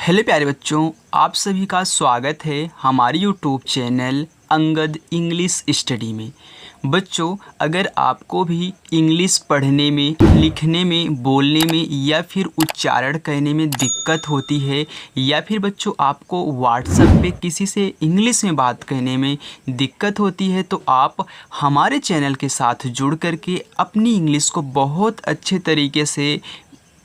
Hello प्यारे बच्चों, आप सभी का स्वागत है हमारे YouTube channel Angad English study में। बच्चों, अगर आपको भी इंग्लिश पढ़ने में, लिखने में, बोलने में या फिर उच्चारण करने में दिक्कत होती है या फिर बच्चों आपको व्हाट्सएप पे किसी से इंग्लिश में बात करने में दिक्कत होती है, तो आप हमारे चैनल के साथ जुड़ करके अपनी इंग्लिश को बहुत अच्छे तरीके से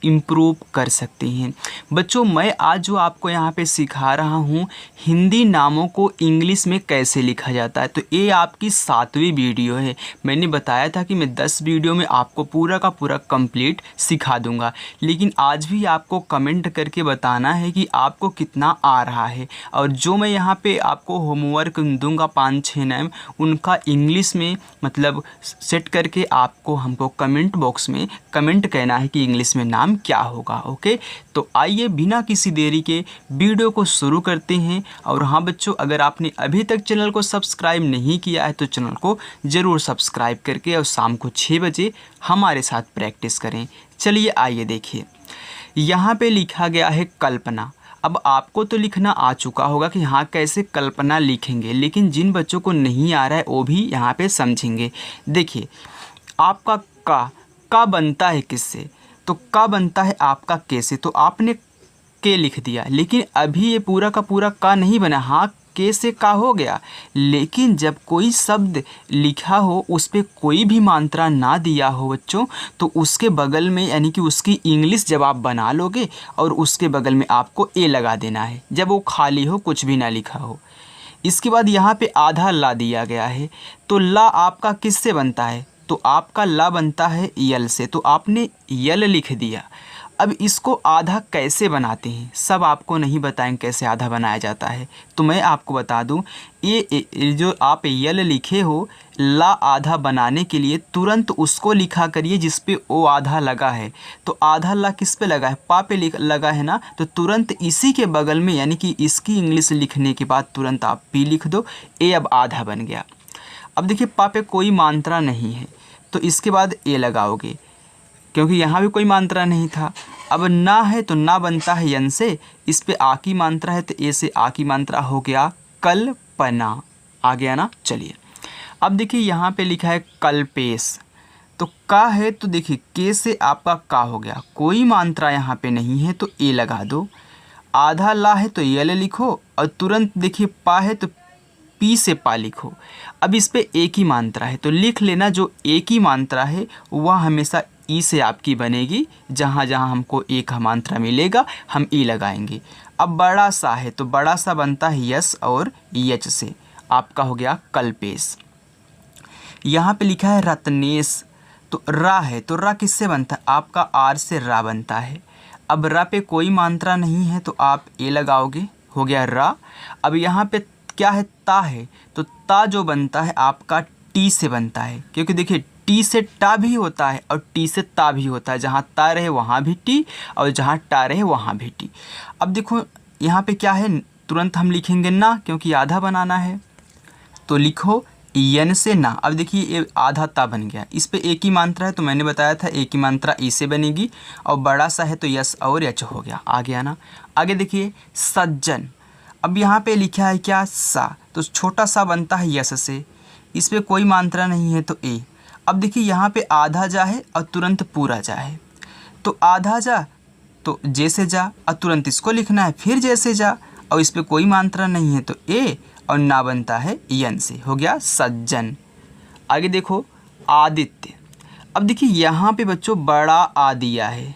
इम्प्रूव कर सकते हैं। बच्चों, मैं आज जो आपको यहाँ पे सिखा रहा हूँ हिंदी नामों को इंग्लिश में कैसे लिखा जाता है। तो ये आपकी 7वीं वीडियो है। मैंने बताया था कि मैं 10 वीडियो में आपको पूरा का पूरा कंप्लीट सिखा दूंगा, लेकिन आज भी आपको कमेंट करके बताना है कि आपको कितना आ रहा है। और जो मैं यहाँ पे आपको होमवर्क दूंगा 5-6 नाम, उनका इंग्लिश में मतलब सेट करके आपको हमको कमेंट बॉक्स में कमेंट कहना है कि इंग्लिश में नाम क्या होगा। ओके, तो आइए बिना किसी देरी के वीडियो को शुरू करते हैं। और हाँ बच्चों, अगर आपने अभी तक चैनल को सब्सक्राइब नहीं किया है तो चैनल को ज़रूर सब्सक्राइब करके और शाम को 6 बजे हमारे साथ प्रैक्टिस करें। चलिए आइए देखिए, यहाँ पे लिखा गया है कल्पना। अब आपको तो लिखना आ चुका होगा कि हाँ कैसे कल्पना लिखेंगे, लेकिन जिन बच्चों को नहीं आ रहा है वो भी यहाँ पे समझेंगे। देखिए, आपका का बनता है किससे? तो का बनता है आपका कैसे, तो आपने के लिख दिया, लेकिन अभी ये पूरा का पूरा का नहीं बना। हाँ, के से का हो गया, लेकिन जब कोई शब्द लिखा हो उस पर कोई भी मात्रा ना दिया हो बच्चों, तो उसके बगल में यानी कि उसकी इंग्लिश जब आप बना लोगे और उसके बगल में आपको ए लगा देना है, जब वो खाली हो, कुछ भी ना लिखा हो। इसके बाद यहाँ पे आधा ला दिया गया है, तो ला आपका किससे बनता है? तो आपका ला बनता है यल से, तो आपने यल लिख दिया। अब इसको आधा कैसे बनाते हैं सब आपको नहीं बताएं कैसे आधा बनाया जाता है, तो मैं आपको बता दूं, ये जो आप यल लिखे हो, ला आधा बनाने के लिए तुरंत उसको लिखा करिए जिस पे ओ आधा लगा है। तो आधा ला किस पे लगा है? पा पे लगा है ना, तो तुरंत इसी के बगल में यानी कि इसकी इंग्लिश लिखने के बाद तुरंत आप पी लिख दो, ए अब आधा बन गया। अब देखिए, पा पे कोई मात्रा नहीं है तो इसके बाद ए लगाओगे, क्योंकि यहाँ भी कोई मात्रा नहीं था। अब ना है तो ना बनता है यन से, इस पे आ की मात्रा है तो ए से आ की मात्रा हो गया कल्पना। आ गया ना? चलिए अब देखिए, यहाँ पे लिखा है कल्पेश, तो का है तो देखिए के से आपका का हो गया, कोई मात्रा यहाँ पे नहीं है तो ए लगा दो। आधा ला है तो यल लिखो और तुरंत देखिए पा है तो पी से पा लिखो। अब इस पे एक ही मात्रा है तो लिख लेना, जो एक ही मात्रा है वह हमेशा ई से आपकी बनेगी। जहाँ जहाँ हमको एक मात्रा मिलेगा हम ई लगाएंगे। अब बड़ा सा है तो बड़ा सा बनता है यस और यच से, आपका हो गया कल्पेश। यहाँ पे लिखा है रत्नेश, तो रा है तो रा किससे बनता है? आपका आर से रा बनता है। अब रा पे कोई मात्रा नहीं है तो आप ए लगाओगे, हो गया रा। अब यहाँ पे क्या है? ता है, तो ता जो बनता है आपका टी से बनता है, क्योंकि देखिए टी से टा भी होता है और टी से ता भी होता है। जहाँ ता रहे वहाँ भी टी और जहाँ टा रहे वहाँ भी टी। अब देखो यहाँ पे क्या है, तुरंत हम लिखेंगे ना, क्योंकि आधा बनाना है, तो लिखो यन से ना। अब देखिए ये आधा ता बन गया, इस पे एक ही मात्रा है तो मैंने बताया था एक ही मात्रा ई से बनेगी, और बड़ा सा है तो यस और यच हो गया। आ गया ना? आगे देखिए सज्जन। अब यहाँ पे लिखा है क्या? सा, तो छोटा सा बनता है यस से, इस पे कोई मात्रा नहीं है तो ए। अब देखिए यहाँ पे आधा जा है और तुरंत पूरा जा है, तो आधा जा तो जैसे जा और तुरंत इसको लिखना है, फिर जैसे जा और इस पे कोई मात्रा नहीं है तो ए, और ना बनता है यन से, हो गया सज्जन। आगे देखो आदित्य। अब देखिए यहाँ पे बच्चों बड़ा आ दिया है,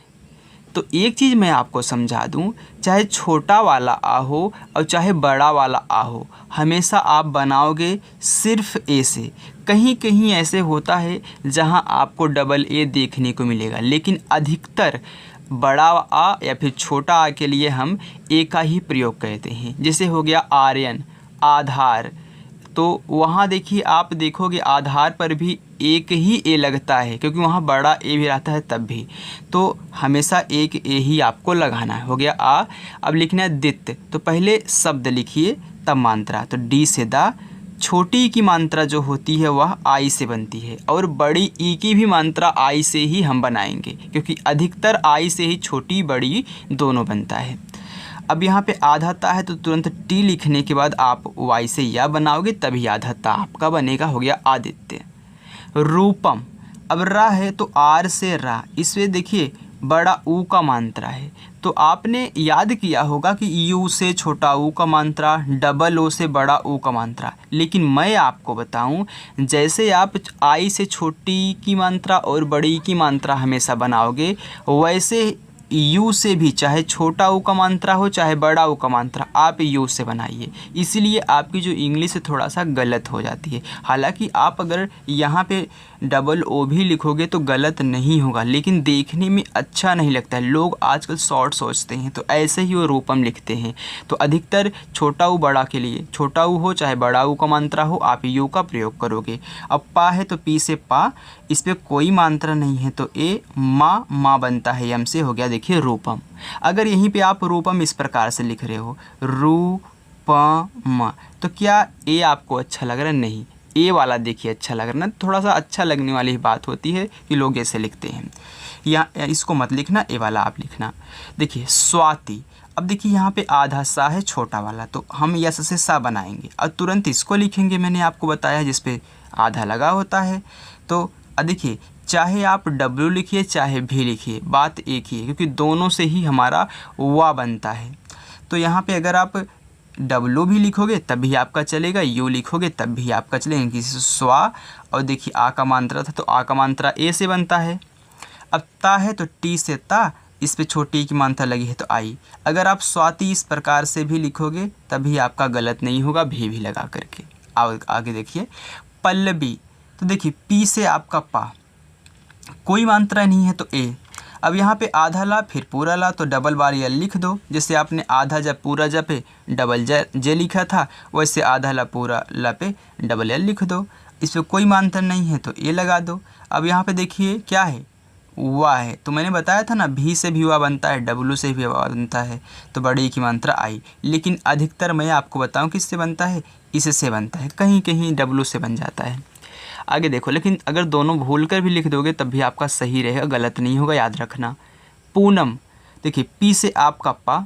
तो एक चीज़ मैं आपको समझा दूं, चाहे छोटा वाला आ हो और चाहे बड़ा वाला आ हो, हमेशा आप बनाओगे सिर्फ ए से। कहीं कहीं ऐसे होता है जहां आपको डबल ए देखने को मिलेगा, लेकिन अधिकतर बड़ा आ या फिर छोटा आ के लिए हम ए का ही प्रयोग करते हैं। जैसे हो गया आर्यन, आधार, तो वहाँ देखिए आप देखोगे आधार पर भी एक ही ए लगता है, क्योंकि वहाँ बड़ा ए भी रहता है तब भी, तो हमेशा एक ए ही आपको लगाना है। हो गया आ। अब लिखना है दित्य, तो पहले शब्द लिखिए तब मात्रा, तो डी से दा। छोटी की मात्रा जो होती है वह आई से बनती है, और बड़ी ई की भी मात्रा आई से ही हम बनाएंगे, क्योंकि अधिकतर आई से ही छोटी बड़ी दोनों बनता है। अब यहाँ पे आधा ता है तो तुरंत टी लिखने के बाद आप वाई से या बनाओगे तभी आधा ता आपका बनेगा। हो गया आदित्य। रूपम, अब रा है तो आर से रा, इसमें देखिए बड़ा ऊ का मात्रा है, तो आपने याद किया होगा कि यू से छोटा ऊ का मात्रा, डबल ओ से बड़ा ऊ का मात्रा। लेकिन मैं आपको बताऊं, जैसे आप आई से छोटी की मात्रा और बड़ी की मात्रा हमेशा बनाओगे, वैसे यू से भी चाहे छोटा ऊ का मात्रा हो चाहे बड़ा ऊ का मात्रा आप यू से बनाइए। इसीलिए आपकी जो इंग्लिश है थोड़ा सा गलत हो जाती है। हालांकि आप अगर यहाँ पे डबल ओ भी लिखोगे तो गलत नहीं होगा, लेकिन देखने में अच्छा नहीं लगता है। लोग आजकल शॉर्ट सोचते हैं तो ऐसे ही वो रूपम लिखते हैं। तो अधिकतर छोटा ऊ बड़ा के लिए, छोटा ऊ हो चाहे बड़ा ऊ का मात्रा हो, आप यू का प्रयोग करोगे। अब पा है तो पी से पा, इस पर कोई मात्रा नहीं है तो ए माँ बनता है, यम से हो गया देखिए रूपम। अगर यहीं पे आप रूपम इस प्रकार से लिख रहे हो रूपम, तो क्या ए आपको अच्छा लग रहा है? नहीं, ए वाला देखिए अच्छा लग रहा है ना। थोड़ा सा अच्छा लगने वाली ही बात होती है कि लोग ऐसे लिखते हैं। या इसको मत लिखना, ए वाला आप लिखना। देखिए स्वाति, अब देखिए यहाँ पे आधा सा है छोटा वाला, तो हम यस से सा बनाएंगे और तुरंत इसको लिखेंगे। मैंने आपको बताया जिस पे आधा लगा होता है। तो देखिए चाहे आप डब्ल्यू लिखिए चाहे भी लिखिए, बात एक ही है, क्योंकि दोनों से ही हमारा वा बनता है। तो यहाँ पे अगर आप डब्ल्यू भी लिखोगे तब भी आपका चलेगा, यू लिखोगे तब भी आपका चलेगा, किसी स्वा। और देखिए आ का मात्रा था तो आ का मात्रा ए से बनता है। अब ता है तो टी से ता, इस पे छोटी की मात्रा लगी है तो आई। अगर आप स्वाति इस प्रकार से भी लिखोगे तभी आपका गलत नहीं होगा, भी लगा करके। आगे देखिए पल्लवी, तो देखिए पी से आपका पा, कोई मात्रा नहीं है तो ए। अब यहाँ पे आधा ला फिर पूरा ला, तो डबल बार एल लिख दो। जैसे आपने आधा जब पूरा जब पे डबल जे लिखा था, वैसे आधा ला पूरा ला पे डबल एल लिख दो। इस पर कोई मात्रा नहीं है तो ए लगा दो। अब यहाँ पे देखिए क्या है, वा है, तो मैंने बताया था ना भी से भी वा बनता है, डब्लू से भी वा बनता है, तो बड़ी की मात्रा आई। लेकिन अधिकतर मैं आपको बताऊँ किससे बनता है, इससे बनता है, कहीं कहीं डब्लू से बन जाता है। आगे देखो, लेकिन अगर दोनों भूल कर भी लिख दोगे तब भी आपका सही रहेगा, गलत नहीं होगा, याद रखना। पूनम, देखिए पी से आपका पा,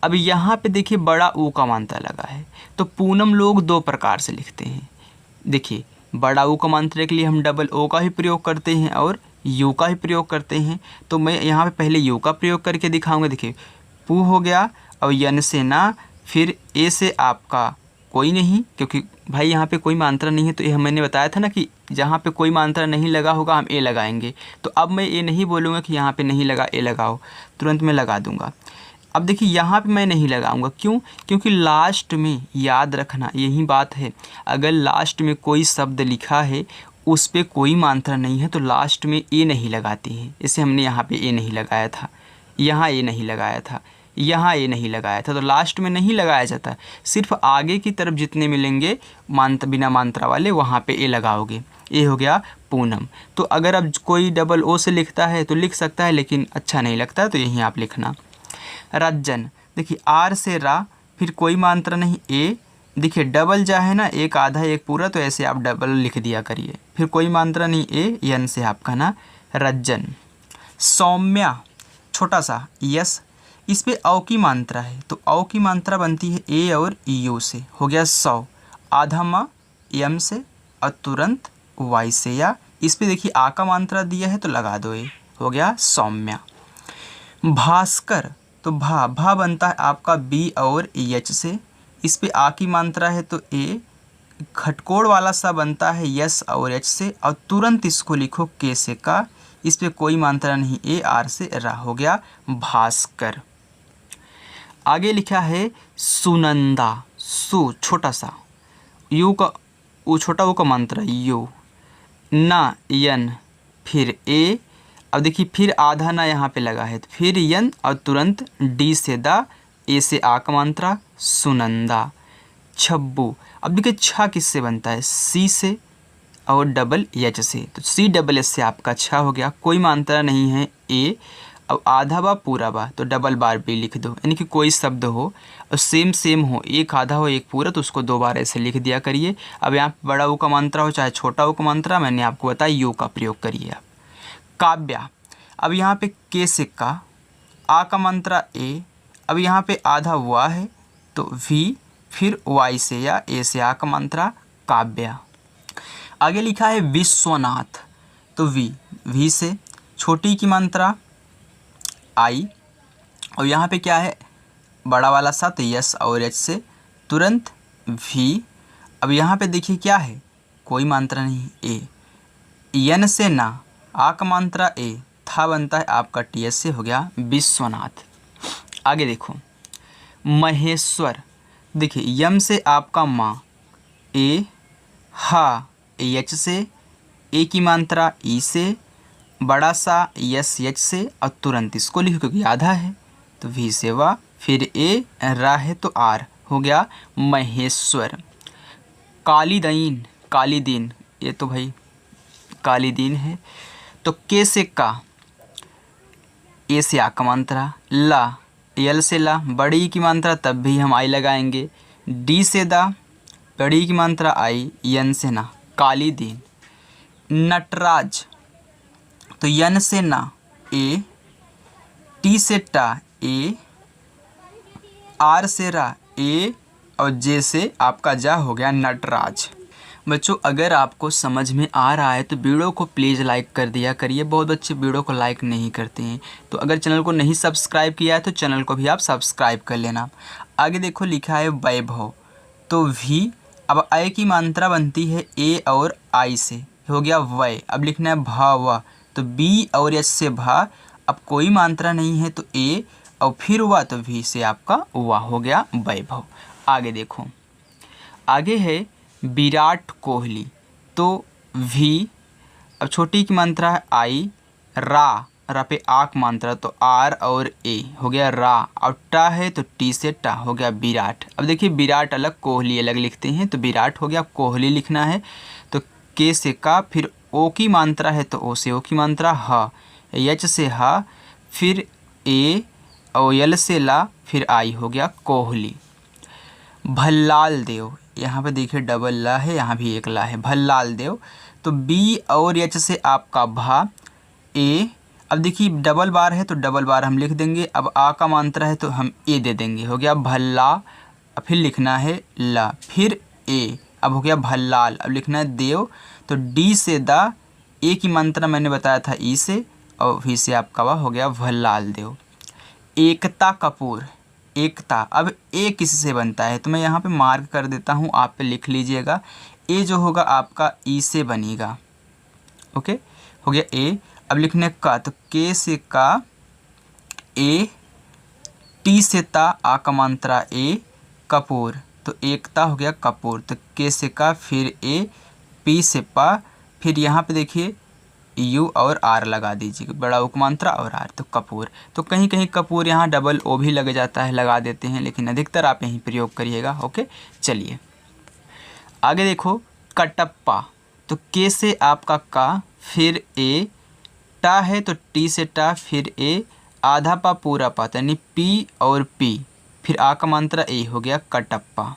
अब यहाँ पे देखिए बड़ा ऊ का मात्रा लगा है, तो पूनम लोग दो प्रकार से लिखते हैं। देखिए बड़ा ऊ का मात्रा के लिए हम डबल ओ का ही प्रयोग करते हैं और यू का ही प्रयोग करते हैं। तो मैं यहाँ पे पहले यू का प्रयोग करके दिखाऊंगा। देखिए पू हो गया और यन से ना, फिर ए से आपका कोई नहीं, क्योंकि भाई यहाँ पे कोई मात्रा नहीं है, तो ये मैंने बताया था ना कि जहाँ पे कोई मात्रा नहीं लगा होगा हम ए लगाएंगे। तो अब मैं ये नहीं बोलूँगा कि यहाँ पे नहीं लगा ए लगाओ, तुरंत मैं लगा दूँगा। अब देखिए यहाँ पे मैं नहीं लगाऊंगा, क्यों? क्योंकि लास्ट में याद रखना यही बात है, अगर लास्ट में कोई शब्द लिखा है उस पर कोई मात्रा नहीं है तो लास्ट में ए नहीं लगाते हैं। जैसे हमने यहाँ पे ए नहीं लगाया था, यहाँ ए नहीं लगाया था, यहाँ ए नहीं लगाया था, तो लास्ट में नहीं लगाया जाता। सिर्फ आगे की तरफ जितने मिलेंगे बिना मात्रा वाले वहाँ पे ए लगाओगे। ये हो गया पूनम। तो अगर अब कोई डबल ओ से लिखता है तो लिख सकता है, लेकिन अच्छा नहीं लगता है, तो यहीं आप लिखना। रज्जन, देखिए आर से रा, फिर कोई मात्रा नहीं ए, देखिए डबल जा है ना, एक आधा एक पूरा, तो ऐसे आप डबल लिख दिया करिए, फिर कोई मात्रा नहीं ए, यन से आपका ना रज्जन। सौम्या, छोटा सा यस, इस पे औ की मात्रा है, तो औ की मात्रा बनती है ए और यू से, हो गया सौ। आधा मा यम से और तुरंत वाई से, या इस पे देखिए आ का मात्रा दिया है तो लगा दो ए, हो गया सौम्या। भास्कर, तो भा बनता है आपका बी और एच से, इस पे आ की मात्रा है तो ए, खटकोड़ वाला सा बनता है यस और एच से, और तुरंत इसको लिखो के से का, इस पे कोई मात्रा नहीं ए, आर से रा, हो गया भास्कर। आगे लिखा है सुनंदा, सु छोटा सा, यू का वो छोटा वो का मात्रा यू, ना यन, फिर ए। अब देखिए फिर आधा ना यहाँ पे लगा है, तो फिर यन और तुरंत डी से दा, ए से आ का मात्रा सुनंदा। छब्बू, अब देखिए छा किससे बनता है, सी से और डबल एच से, तो सी डबल एच से आपका छा हो गया, कोई मात्रा नहीं है ए। अब आधा बा पूरा बा, तो डबल बार भी लिख दो, यानी कि कोई शब्द हो और सेम हो, एक आधा हो एक पूरा, तो उसको दो बार ऐसे लिख दिया करिए। अब यहाँ बड़ा ऊ का मात्रा हो चाहे छोटा ऊ का मात्रा, मैंने आपको बताया यू का प्रयोग करिए आप। काव्या, अब यहाँ पे के से का, आ का मात्रा ए, अब यहाँ पे आधा वा है तो वी, फिर वाई से या ए से आ का मात्रा काव्या। आगे लिखा है विश्वनाथ, तो वी से छोटी की मात्रा आई, और यहाँ पे क्या है बड़ा वाला सा तो यस और एच से तुरंत भी। अब यहाँ पे देखिए क्या है, कोई मात्रा नहीं, ए, यन से ना, आ का मात्रा ए, था बनता है आपका टी एस से, हो गया विश्वनाथ। आगे देखो महेश्वर, देखिए यम से आपका माँ, ए, हा एच से, ए की मात्रा ई से, बड़ा सा यस एच से, और तुरंत इसको लिखो क्योंकि आधा है तो वी से वा, फिर ए, रा है तो आर, हो गया महेश्वर। कालीदीन, कालीदीन, ये तो भाई कालीदीन है, तो के से का, ए से आ का मात्रा, ला, यल से ला, बड़ी की मात्रा तब भी हम आई लगाएंगे, डी से दा, बड़ी की मात्रा आई, यन से ना, कालीदीन। नटराज, तो यन से ना, ए, टी से टा, ए, आर से रा, ए, और जे से आपका जा, हो गया नटराज। बच्चों अगर आपको समझ में आ रहा है तो वीडियो को प्लीज़ लाइक कर दिया करिए, बहुत बच्चे वीडियो को लाइक नहीं करते हैं, तो अगर चैनल को नहीं सब्सक्राइब किया है तो चैनल को भी आप सब्सक्राइब कर लेना। आगे देखो लिखा है वैभव, तो वी, अब आई की मात्रा बनती है ए और आई से, हो गया वै, अब लिखना है भा वा, तो बी और एच से भा, अब कोई मात्रा नहीं है तो ए, और फिर हुआ तो वी से आपका हुआ, हो गया वैभव। आगे देखो, आगे है विराट कोहली, तो वी, अब छोटी की मात्रा है आई, रा, रा पे आक मात्रा तो आर और ए, हो गया रा, और टा है तो टी से टा, हो गया विराट। अब देखिए विराट अलग कोहली अलग लिखते हैं, तो विराट हो गया, कोहली लिखना है तो के से का, फिर ओ की मात्रा है तो ओ से ओ की मात्रा, हा, एच से हा, फिर ए, और यल से ला, फिर आई, हो गया कोहली। भल्लाल देव, यहाँ पे देखिए डबल ला है, यहाँ भी एक ला है, भल्लाल देव, तो बी और एच से आपका भा, ए, अब देखिए डबल बार है तो डबल बार हम लिख देंगे, अब आ का मात्रा है तो हम ए दे देंगे, हो गया भल्ला, फिर लिखना है ला, फिर ए, अब हो गया भल्लाल, अब लिखना है देव, तो डी से दा, ए की मात्रा मैंने बताया था ई से, और भी से आपका वा, हो गया भल्लाल देव। एकता कपूर, एकता, अब ए किस से बनता है तो मैं यहाँ पे मार्क कर देता हूँ, आप पे लिख लीजिएगा, ए जो होगा आपका ई से बनेगा, ओके, हो गया ए। अब लिखने का, तो के से का, ए, टी से ता, आ का मात्रा ए, कपूर, तो एकता हो गया कपूर, तो के से का, फिर ए, पी से पा, फिर यहाँ पे देखिए यू और आर लगा दीजिए, बड़ा उपमात्रा और आर, तो कपूर। तो कहीं कहीं कपूर यहाँ डबल ओ भी लग जाता है, लगा देते हैं, लेकिन अधिकतर आप यहीं प्रयोग करिएगा, ओके। चलिए आगे देखो कटप्पा, तो के से आपका का, फिर ए, टा है तो टी से टा, फिर ए, आधा पा पूरा पा, यानी पी और पी, फिर आ का मात्रा ए, हो गया कटप्पा।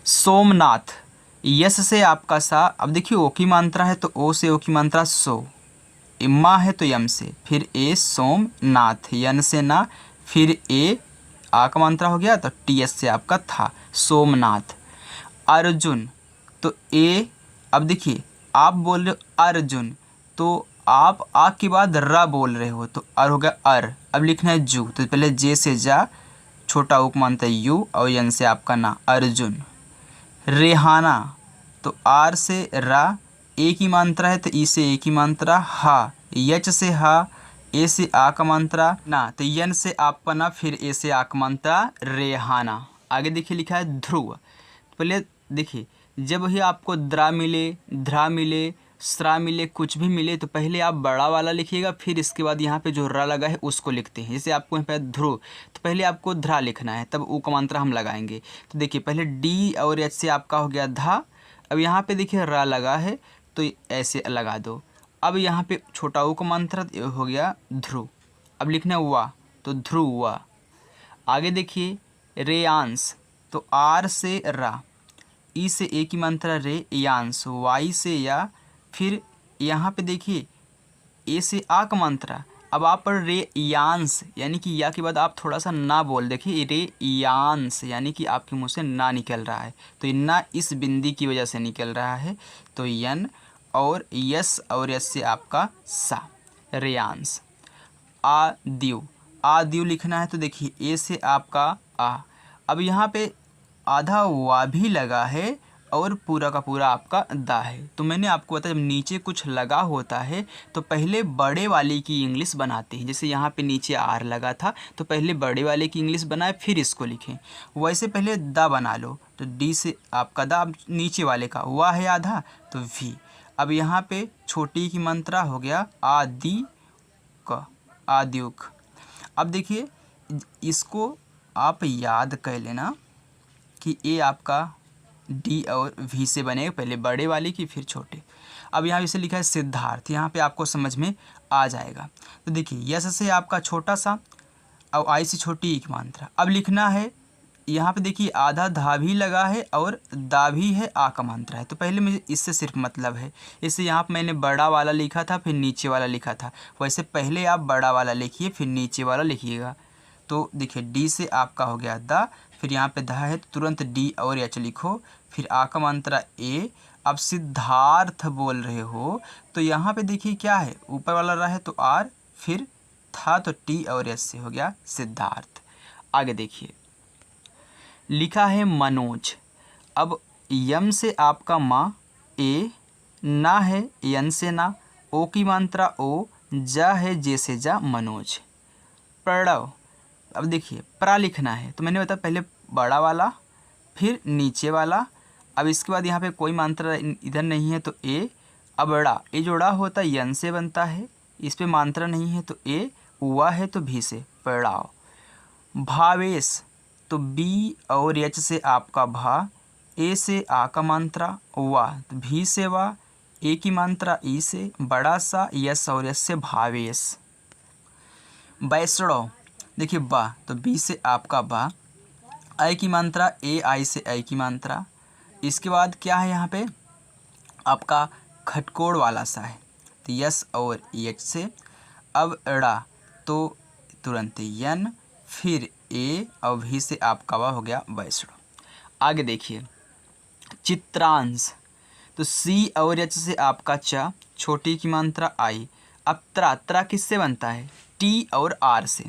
सोमनाथ, यस से आपका सा, अब देखिए ओ की मात्रा है तो ओ से ओ की मात्रा सो, इम्मा है तो यम से, फिर ए, सोमनाथ, यन से ना, फिर ए, आ का मात्रा हो गया तो टी एस से आपका था, सोमनाथ। अर्जुन, तो ए, अब देखिए आप बोल रहे हो अर्जुन, तो आप आ के बाद रा बोल रहे हो तो अर हो गया अर, अब लिखना है जू, तो पहले जे से जा, छोटा उक मानता है यू, और यन से आपका ना, अर्जुन। रेहाना, तो आर से रा, ए की मात्रा है तो ई से ए की मात्रा, हा, यच से हा, ए से आ का मात्रा ना, तो यन से आपका ना, फिर ए से आ का मात्रा, रेहाना। आगे देखिए लिखा है ध्रुव, पहले देखिए जब भी आपको द्रा मिले, ध्रा मिले, स्रा मिले, कुछ भी मिले तो पहले आप बड़ा वाला लिखिएगा, फिर इसके बाद यहाँ पे जो रा लगा है उसको लिखते हैं। जैसे आपको यहाँ पे ध्रुव, तो पहले आपको ध्रा लिखना है, तब ऊ का मात्रा हम लगाएंगे। तो देखिए पहले डी और एच से आपका हो गया धा, अब यहाँ पे देखिए रा लगा है तो ऐसे लगा दो, अब यहाँ पे छोटा ऊ का मात्रा हो गया ध्रुव, अब लिखना है वा, तो ध्रुव वा। आगे देखिए रेयांश, तो आर से रा, ई से ए की मात्रा रे, यांश, वाई से या, फिर यहाँ पे देखिए ए से आ का मात्रा, अब आप पढ़ रे यांस, यानी कि या के बाद आप थोड़ा सा ना बोल, देखिए रे यांस यानी कि आपके मुंह से ना निकल रहा है, तो ना इस बिंदी की वजह से निकल रहा है, तो यन और यस और यस से आपका सा, रेयांस। आद्यु लिखना है तो देखिए ए से आपका आ। अब यहाँ पे आधा वा भी लगा है और पूरा का पूरा आपका दा है। तो मैंने आपको बताया जब नीचे कुछ लगा होता है तो पहले बड़े वाले की इंग्लिश बनाते हैं। जैसे यहाँ पे नीचे आर लगा था तो पहले बड़े वाले की इंग्लिश बनाए फिर इसको लिखें। वैसे पहले दा बना लो, तो डी से आपका दा, अब नीचे वाले का वा है आधा तो वी। अब यहाँ पे छोटी की मात्रा हो गया आदि क, आद्युक। अब देखिए इसको आप याद कर लेना कि ये आपका डी और वी से बनेगा, पहले बड़े वाले की फिर छोटे। अब यहाँ इसे लिखा है सिद्धार्थ, यहाँ पे आपको समझ में आ जाएगा। तो देखिए यस से आपका छोटा सा और आई से छोटी एक मात्रा। अब लिखना है यहाँ पे देखिए आधा धा भी लगा है और दा भी है, आ का मात्रा है। तो पहले मुझे इससे सिर्फ मतलब है, इससे यहाँ पे मैंने बड़ा वाला लिखा था फिर नीचे वाला लिखा था, वैसे पहले आप बड़ा वाला लिखिए फिर नीचे वाला लिखिएगा। तो देखिए डी से आपका हो गया दा, फिर यहाँ पे धा है तो तुरंत डी और एच लिखो, फिर आ का मात्रा ए। अब सिद्धार्थ बोल रहे हो तो यहाँ पे देखिए क्या है, ऊपर वाला रहा है तो आर, फिर था तो टी और एस से हो गया सिद्धार्थ। आगे देखिए लिखा है मनोज। अब यम से आपका माँ, ए ना है यन से ना, ओ की मात्रा ओ, जा है जे से जा, मनोज। प्रणव, अब देखिए प्रा लिखना है तो मैंने बताया पहले बड़ा वाला फिर नीचे वाला। अब इसके बाद यहाँ पे कोई मात्रा इधर नहीं है तो ए। अब बड़ा ए जोड़ा होता है यन से बनता है, इस पे मात्रा नहीं है तो ए, हुआ है तो भी से, पढ़ाओ। भावेश, तो बी और एच से आपका भा, ए से आ का मात्रा, वा तो भी से वा, ए की मात्रा ई से, बड़ा सा यस और यस से भावेश। बैसड़ो, देखिए बा तो बी से आपका बा, आई की मात्रा ए, आई से आई की मात्रा। इसके बाद क्या है यहाँ पे आपका खटकोड़ वाला सा है तो यस और एच से। अब ड़ा तो तुरंत यन, फिर ए और भी से आपका वा हो गया बैसड़ो। आगे देखिए चित्रांश, तो सी और एच से आपका चा, छोटी की मात्रा आई। अब त्रा किससे बनता है, टी और आर से,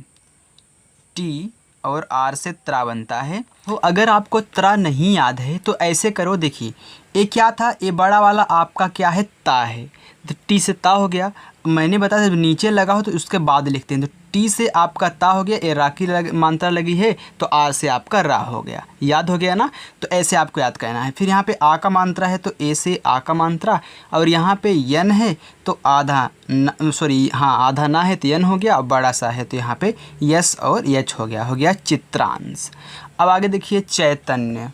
टी और आर से त्रा बनता है। तो अगर आपको त्रा नहीं याद है तो ऐसे करो, देखिए ये क्या था, ये बड़ा वाला आपका क्या है, ता है, तो टी से ता हो गया। मैंने बताया जब नीचे लगा हो तो उसके बाद लिखते हैं, तो टी से आपका ता हो गया, ए रा की मात्रा लगी है तो आर से आपका रा हो गया, याद हो गया ना। तो ऐसे आपको याद करना है। फिर यहाँ पे आ का मात्रा है तो ए से आ का मात्रा, और यहाँ पे यन है तो आधा सॉरी हाँ आधा ना है तो यन हो गया, और बड़ा सा है तो यहाँ पे यस और एच हो गया चित्रांश। अब आगे देखिए चैतन्य,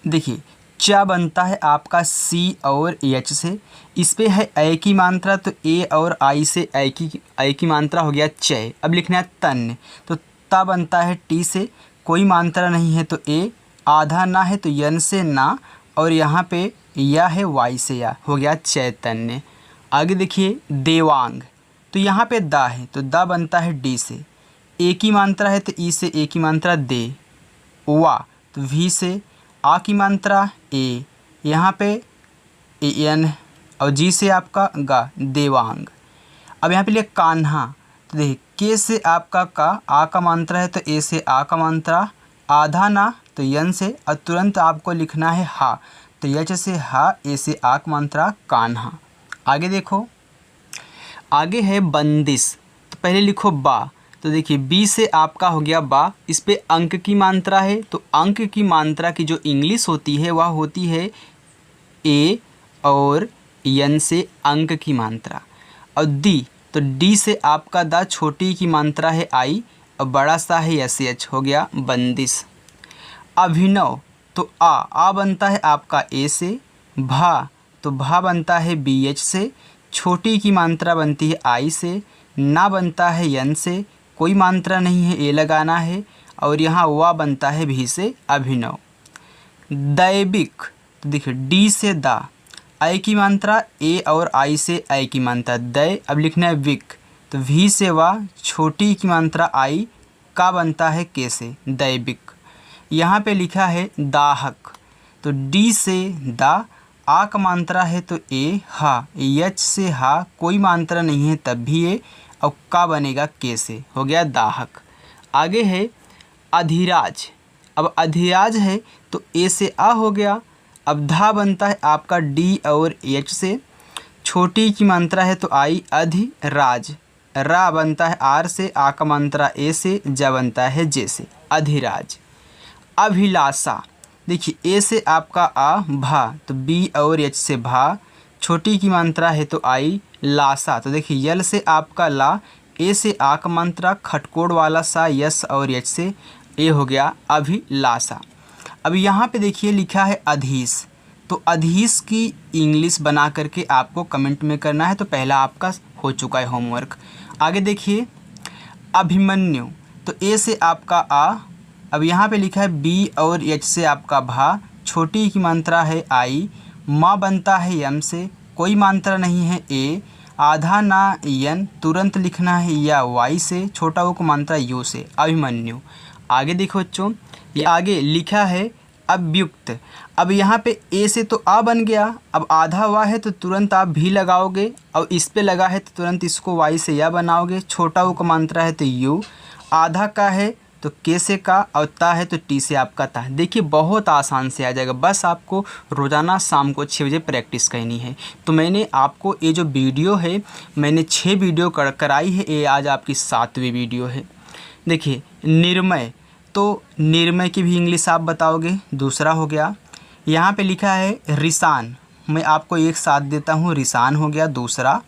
देखिए चा बनता है आपका सी और एच से, इस पे है ए की मात्रा तो ए और आई से आई की मात्रा हो गया चय। अब लिखना है तन्य, तो ता बनता है टी से, कोई मात्रा नहीं है तो ए, आधा ना है तो यन से ना, और यहाँ पे या है वाई से या, हो गया चैतन्य। आगे देखिए देवांग, तो यहाँ पे दा है तो दा बनता है डी से, ए की मात्रा है तो ई से ए की मात्रा दे, वा तो वी से, आ की मात्रा ए, यहाँ पे एन और जी से आपका गा, देवांग। अब यहाँ पे लिया कान्हा, तो देखिए के से आपका का, आ का मात्रा है तो ए से आ का मात्रा, आधा ना तो यन से, और तुरंत आपको लिखना है हा, तो यच से हा, ए से आ का मात्रा, कान्हा। आगे देखो आगे है बंदिश, तो पहले लिखो बा, तो देखिए बी से आपका हो गया बा, इस पे अंक की मात्रा है तो अंक की मात्रा की जो इंग्लिश होती है वह होती है ए और यन से अंक की मात्रा, और दी तो डी से आपका दा, छोटी की मात्रा है आई, और बड़ा सा है एस एच, हो गया बंदिश। अभिनव, तो आ बनता है आपका ए से, भा तो भा बनता है बी एच से, छोटी की मात्रा बनती है आई से, ना बनता है यन से, कोई मात्रा नहीं है ए लगाना है, और यहाँ वा बनता है भी से, अभिनव। दैविक, तो देखिए डी से दा, आई की मात्रा ए और आई से आई की मात्रा दै, अब लिखना है विक, तो वी से वा, छोटी की मात्रा आई, का बनता है के से दैविक। यहाँ पे लिखा है दाहक, तो डी से दा, आ का मात्रा है तो ए, हा, यच से हा, कोई मात्रा नहीं है तब भी ए, और का बनेगा के से, हो गया दाहक। आगे है अधिराज। अब अधिराज है तो ए से आ हो गया। अब धा बनता है आपका डी और एच से, छोटी की मात्रा है तो आई, अधिराज। रा बनता है आर से, आ का मात्रा ए से, जा बनता है जे से, अधिराज। अभिलाषा, देखिए ए से आपका आ, भा, तो बी और एच से भा, छोटी की मात्रा है तो आई, लासा, तो देखिए यल से आपका ला, ए से आ का मात्रा, खटकोड़ वाला सा, यस और एच से ए, हो गया अभिलाषा। अब यहाँ पे देखिए लिखा है अधीश, तो अधीश की इंग्लिश बना करके आपको कमेंट में करना है। तो पहला आपका हो चुका है होमवर्क। आगे देखिए अभिमन्यु, तो ए से आपका आ, अब यहाँ पे लिखा है बी और एच से आपका भा, छोटी की मात्रा है आई, माँ बनता है यम से, कोई मात्रा नहीं है ए, आधा ना यन, तुरंत लिखना है या वाई से, छोटा ओ को मात्रा यू से, अभिमन्यु। आगे देखो बच्चों, ये आगे लिखा है अव्युक्त। अब यहाँ पे ए से तो आ बन गया, अब आधा वा है तो तुरंत आप भी लगाओगे, और इस पे लगा है तो तुरंत इसको वाई से या बनाओगे, छोटा ओ का मात्रा है तो यू, आधा का है तो के से का, और ता है तो टी से आपका ता। देखिए बहुत आसान से आ जाएगा, बस आपको रोज़ाना शाम को 6 बजे प्रैक्टिस करनी है। तो मैंने आपको ये जो वीडियो है, मैंने 6 वीडियो कराई है, ये आज आपकी 7वीं वीडियो है। देखिए निर्मय, तो निर्मय की भी इंग्लिश आप बताओगे, दूसरा हो गया। यहाँ पे लिखा है रिसान, मैं आपको एक साथ देता हूँ, रिसान हो गया दूसरा।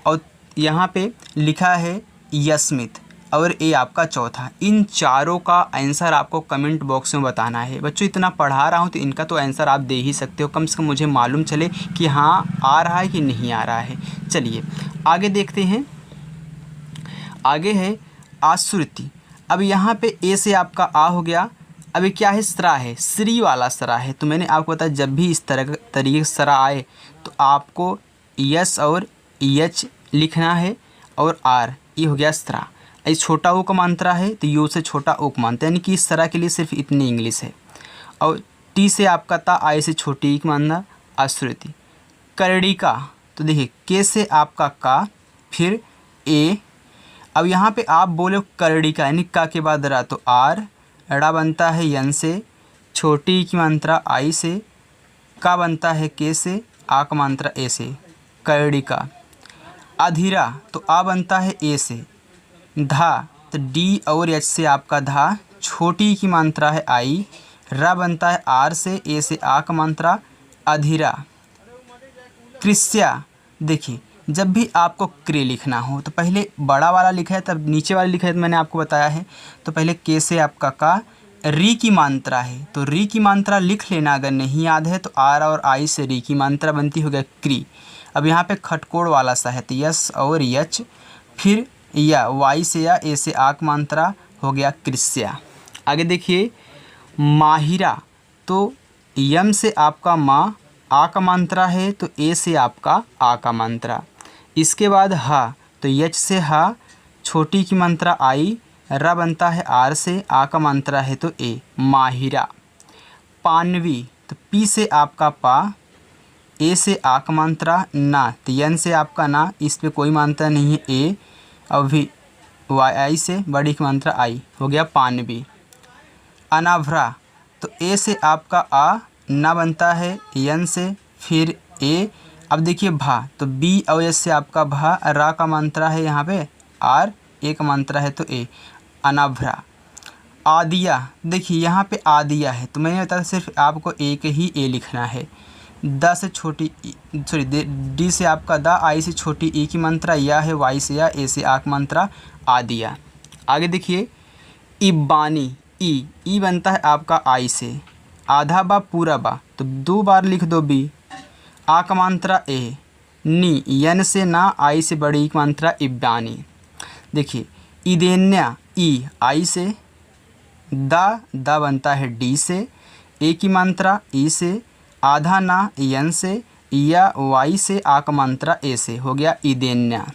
और यहाँ पे लिखा है यस्मित, और ये आपका चौथा। इन चारों का आंसर आपको कमेंट बॉक्स में बताना है। बच्चों इतना पढ़ा रहा हूँ तो इनका तो आंसर आप दे ही सकते हो, कम से कम मुझे मालूम चले कि हाँ आ रहा है कि नहीं आ रहा है। चलिए आगे देखते हैं। आगे है आश्रुति। अब यहाँ पे ए से आपका आ हो गया। अभी क्या है, सरा है, श्री वाला सरा है। तो मैंने आपको बताया जब भी इस तरीके से सरा आए तो आपको यस और एच लिखना है, और आर, ये हो गया सरा। इस छोटा ओ का मात्रा है तो यू से छोटा ओ का मात्रा, यानी कि इस तरह के लिए सिर्फ इतनी इंग्लिश है। और टी से आपका ता, आई से छोटी की मात्रा, आश्रुति। कर्णिका, तो देखिए के से आपका का, फिर ए। अब यहाँ पे आप बोले कर्णिका, यानी का के बाद रा, तो आर, ड़ा बनता है यन से, छोटी की मात्रा आई से, का बनता है के से, आ का मात्रा ए से, कर्णिका। अधीरा, तो आ बनता है ए से, धा, तो डी और एच से आपका धा, छोटी की मात्रा है आई, रा बनता है आर से, ए से आ का मात्रा, अधीरा। कृष्या, देखिए जब भी आपको क्रे लिखना हो तो पहले बड़ा वाला लिखा है तब नीचे वाला लिखा है, तो मैंने आपको बताया है। तो पहले के से आपका का, री की मात्रा है तो री की मात्रा लिख लेना, अगर नहीं याद है तो आर और आई से री की मात्रा बनती, हो गया क्री। अब यहाँ पे खटकोड़ वाला सा है तो यस और यच, फिर या वाई से या, ए से आक मात्रा, हो गया कृष्या। आगे देखिए माहिरा, तो यम से आपका माँ, आ का मात्रा है तो ए से आपका आ का मात्रा। इसके बाद हा, तो यच से हा, छोटी की मात्रा आई, रा बनता है आर से, आ का मात्रा है तो ए, माहिरा। पानवी, तो पी से आपका पा, ए से आ का मात्रा, ना, तो यन से आपका ना, इस पे कोई मात्रा नहीं है ए, और भी वाई आई से बड़ी की मात्रा आई, हो गया पानवी। अनाभ्रा, तो ए से आपका आ, ना बनता है यन से, फिर ए। अब देखिए भा, तो बी और एस से आपका भा, रा का मात्रा है यहाँ पे आर, ए का मात्रा है तो ए, अनाभ्रा। आदिया, देखिए यहाँ पे आदिया है तो मैंने बताया सिर्फ आपको एक ही ए लिखना है। द से छोटी सॉरी डी से आपका दा, आई से छोटी ई की मात्रा, या है वाई से या, ए से आक मात्रा, आदिया। आगे देखिए इबानी, ई बनता है आपका आई से, आधा बा पूरा बा, तो 2 बार लिख दो बी, आ का मात्रा ए, नी, यन से ना, आई से बड़ी की मात्रा, इबानी। देखिए इदेन्या, ई आई से, दा बनता है डी से, ए की मात्रा ई से, आधा ना यन से, या वाई से, आ का मात्रा ए से, हो गया इदेन्या।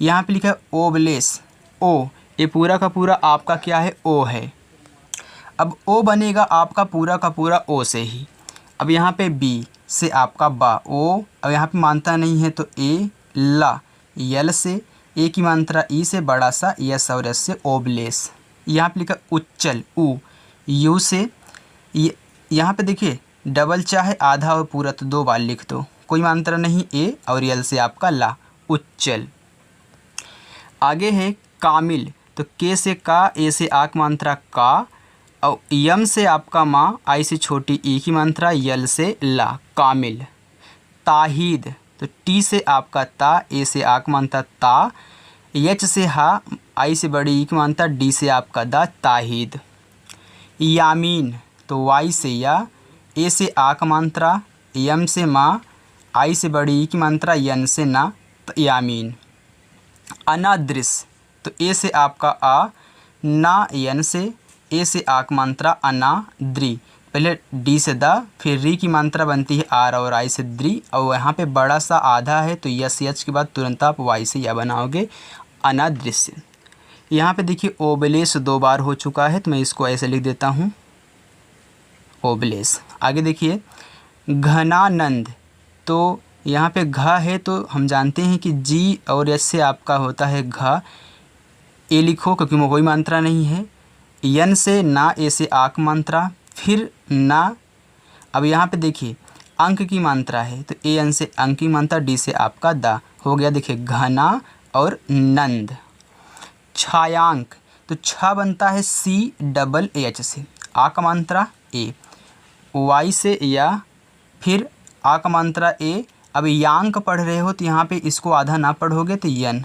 यहाँ पे लिखा है ओबलेस, ओ, ये पूरा का पूरा आपका क्या है, ओ है। अब ओ बनेगा आपका पूरा का पूरा ओ से ही। अब यहाँ पे बी से आपका बा, ओ, अब यहाँ पे मात्रा नहीं है तो ए, ला, यल से, ए की मात्रा ई से, बड़ा सा यस और एस से, ओबलेस। यहाँ पे लिखा उच्चल, उ, यू से, यहाँ पे देखिए डबल चाहे आधा और पूरा तो 2 बार लिख दो, कोई मात्रा नहीं, ए और यल से आपका ला, उच्चल। आगे है कामिल, तो के से का, ए से आक मात्रा का, और यम से आपका माँ, आई से छोटी ई की मात्रा, यल से ला, कामिल। ताहिद, तो टी से आपका ता, ए से आक मात्रा ता, एच से हा, आई से बड़ी ई की मात्रा, डी से आपका दा, ताहिद। यामीन, तो वाई से या, ए से आक मात्रा, यम से माँ, आई से बड़ी ई की मात्रा, यन से ना, यामीन। अनादृश, तो ए से आपका आ, ना, यन से, ए से आक मात्रा, अना, द्रि, पहले डी से दा, फिर री की मात्रा बनती है आर और आई से द्रि, और यहाँ पे बड़ा सा आधा है तो यस एच के बाद तुरंत आप वाई से या बनाओगे, अनादृश्य। यहाँ पे देखिए ओबलेस 2 बार हो चुका है तो मैं इसको ऐसे लिख देता हूँ, ओबलेस। आगे देखिए घनानंद, तो यहाँ पे घ है तो हम जानते हैं कि जी और एस से आपका होता है घ, ए लिखो क्योंकि वो कोई मात्रा नहीं है। यन से ना, ए से आक मात्रा, फिर ना। अब यहाँ पे देखिए अंक की मात्रा है तो ए एन से अंक की मात्रा, डी से आपका दा, हो गया देखिए घना और नंद। छायांक, तो छ बनता है सी डबल एच से, आ का मात्रा ए, वाई से या, फिर आ का मात्रा ए। अब यांक पढ़ रहे हो तो यहाँ पे इसको आधा ना पढ़ोगे तो यन,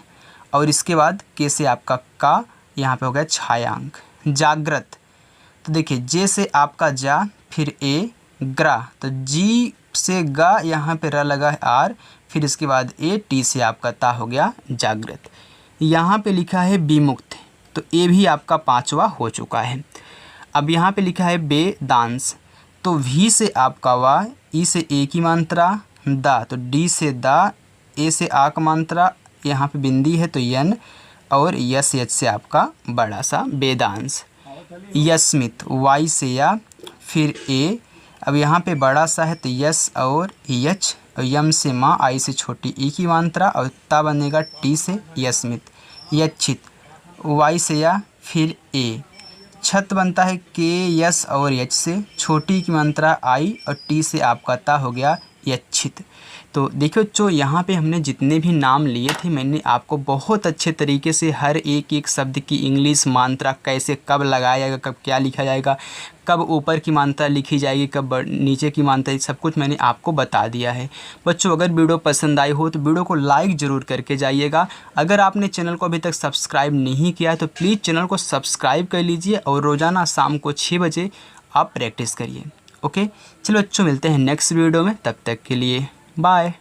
और इसके बाद के से आपका का, यहाँ पे हो गया छायांक। जागृत, तो देखिए जे से आपका जा, फिर ए, ग्रा, तो जी से गा, यहाँ पे र लगा है आर, फिर इसके बाद ए, टी से आपका ता, हो गया जागृत। यहाँ पे लिखा है विमुक्त, तो ए भी आपका 5वां हो चुका है। अब यहाँ पे लिखा है वेदांश, तो वी से आपका वा, ई से ए की मात्रा, दा, तो डी से दा, ए से आ का मात्रा, यहाँ पे बिंदी है तो यन, और यस एच से आपका बड़ा सा वेदांश। यस्मित, वाई से या, फिर ए, अब यहाँ पे बड़ा सा है तो यस और यच, और यम से माँ, आई से छोटी ई की मात्रा, और ता बनेगा टी से, यस्मित। यच्छित, वाई से या, फिर ए। छत बनता है के, यस और एच से, छोटी की मात्रा आई, और टी से आपका ता, हो गया यच्छित। तो देखो बच्चों, यहाँ पे हमने जितने भी नाम लिए थे मैंने आपको बहुत अच्छे तरीके से हर एक शब्द की इंग्लिश मात्रा कैसे, कब लगाया जाएगा, कब क्या लिखा जाएगा, कब ऊपर की मात्रा लिखी जाएगी, कब नीचे की मात्रा, सब कुछ मैंने आपको बता दिया है। बच्चों अगर वीडियो पसंद आई हो तो वीडियो को लाइक ज़रूर करके जाइएगा। अगर आपने चैनल को अभी तक सब्सक्राइब नहीं किया है तो प्लीज़ चैनल को सब्सक्राइब कर लीजिए, और रोज़ाना शाम को 6 बजे आप प्रैक्टिस करिए। ओके, चलो बच्चों मिलते हैं नेक्स्ट वीडियो में, तब तक के लिए बाय।